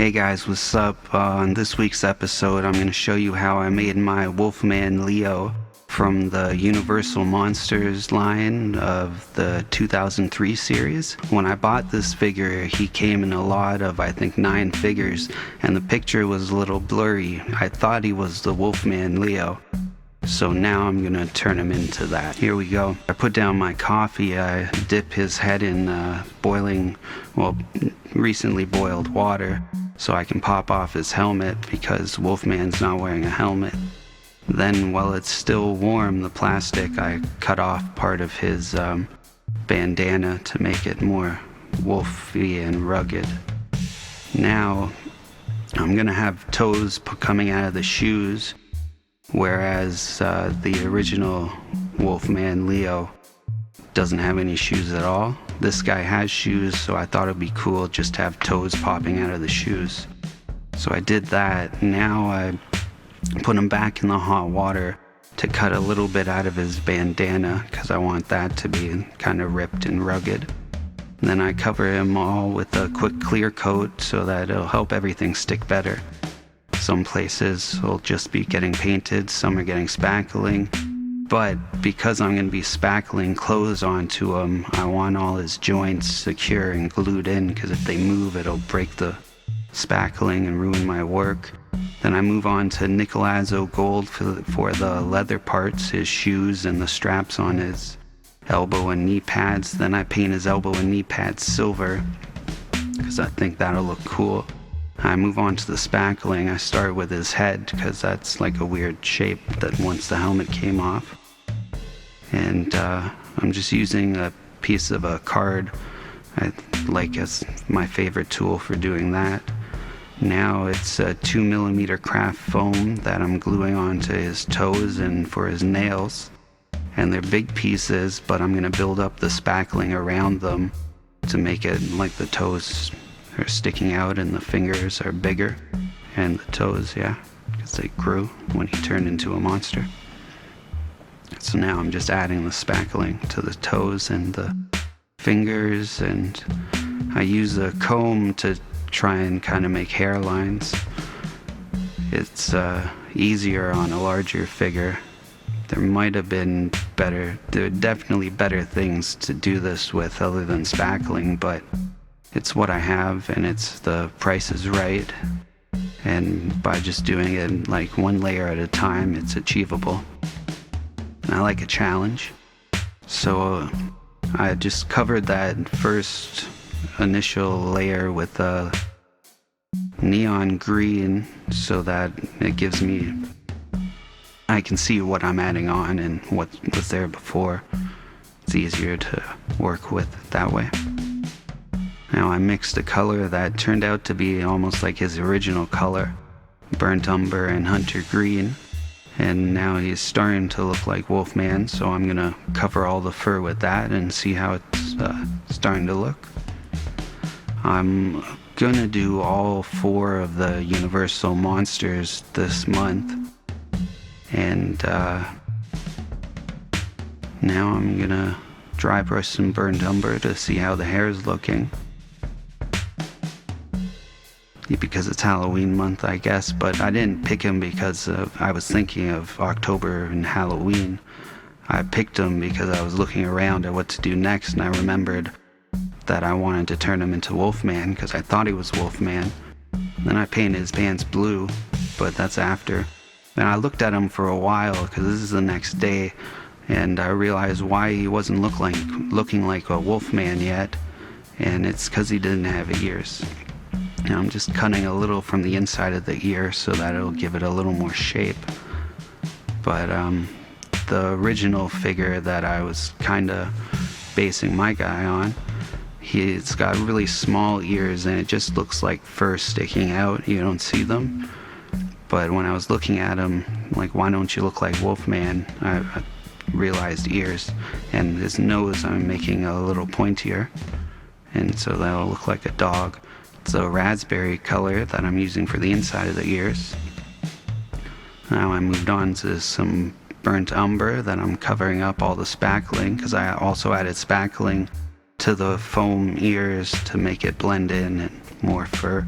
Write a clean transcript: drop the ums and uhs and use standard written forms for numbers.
Hey guys, what's up? On this week's episode, I'm going to show you how I made my Wolfman Leo from the Universal Monsters line of the 2003 series. When I bought this figure, he came in a lot of, I think, 9 figures, and the picture was a little blurry. I thought he was the Wolfman Leo. So now I'm going to turn him into that. Here we go. I put down my coffee. I dip his head in recently boiled water so I can pop off his helmet because Wolfman's not wearing a helmet. Then while it's still warm, the plastic, I cut off part of his bandana to make it more wolfy and rugged. Now I'm going to have toes coming out of the shoes, whereas the original Wolfman Leo doesn't have any shoes at all. This guy has shoes, so I thought it'd be cool just to have toes popping out of the shoes. So I did that. Now I put him back in the hot water to cut a little bit out of his bandana because I want that to be kind of ripped and rugged. And then I cover him all with a quick clear coat so that it'll help everything stick better. Some places will just be getting painted, some are getting spackling. But because I'm going to be spackling clothes onto him, I want all his joints secure and glued in, because if they move, it'll break the spackling and ruin my work. Then I move on to Nickel Gold for the leather parts, his shoes and the straps on his elbow and knee pads. Then I paint his elbow and knee pads silver, because I think that'll look cool. I move on to the spackling. I start with his head because that's like a weird shape that once the helmet came off. And I'm just using a piece of a card I like as my favorite tool for doing that. Now it's a 2mm craft foam that I'm gluing onto his toes and for his nails. And they're big pieces, but I'm going to build up the spackling around them to make it like the toes are sticking out and the fingers are bigger. And the toes, yeah, because they grew when he turned into a monster. So now I'm just adding the spackling to the toes and the fingers, and I use a comb to try and kind of make hairlines. It's easier on a larger figure. There are definitely better things to do this with other than spackling, but it's what I have, and the price is right. And by just doing it like one layer at a time, it's achievable. And I like a challenge. So I just covered that first initial layer with a neon green so that it gives me, I can see what I'm adding on and what was there before. It's easier to work with that way. Now I mixed a color that turned out to be almost like his original color, burnt umber and hunter green. And now he's starting to look like Wolfman, so I'm gonna cover all the fur with that and see how it's starting to look. I'm gonna do all 4 of the Universal Monsters this month. And now I'm gonna dry brush some burnt umber to see how the hair is looking. Because it's Halloween month, I guess, but I didn't pick him because I was thinking of October and Halloween. I picked him because I was looking around at what to do next, and I remembered that I wanted to turn him into Wolfman because I thought he was Wolfman. Then I painted his pants blue, but that's after. Then I looked at him for a while because this is the next day, and I realized why he wasn't looking like a Wolfman yet, and it's because he didn't have ears. Now I'm just cutting a little from the inside of the ear so that it'll give it a little more shape. But the original figure that I was kind of basing my guy on, he's got really small ears and it just looks like fur sticking out. You don't see them. But when I was looking at him, like, why don't you look like Wolfman? I realized ears. And his nose I'm making a little pointier, and so that'll look like a dog. It's a raspberry color that I'm using for the inside of the ears. Now I moved on to some burnt umber that I'm covering up all the spackling, because I also added spackling to the foam ears to make it blend in and more fur.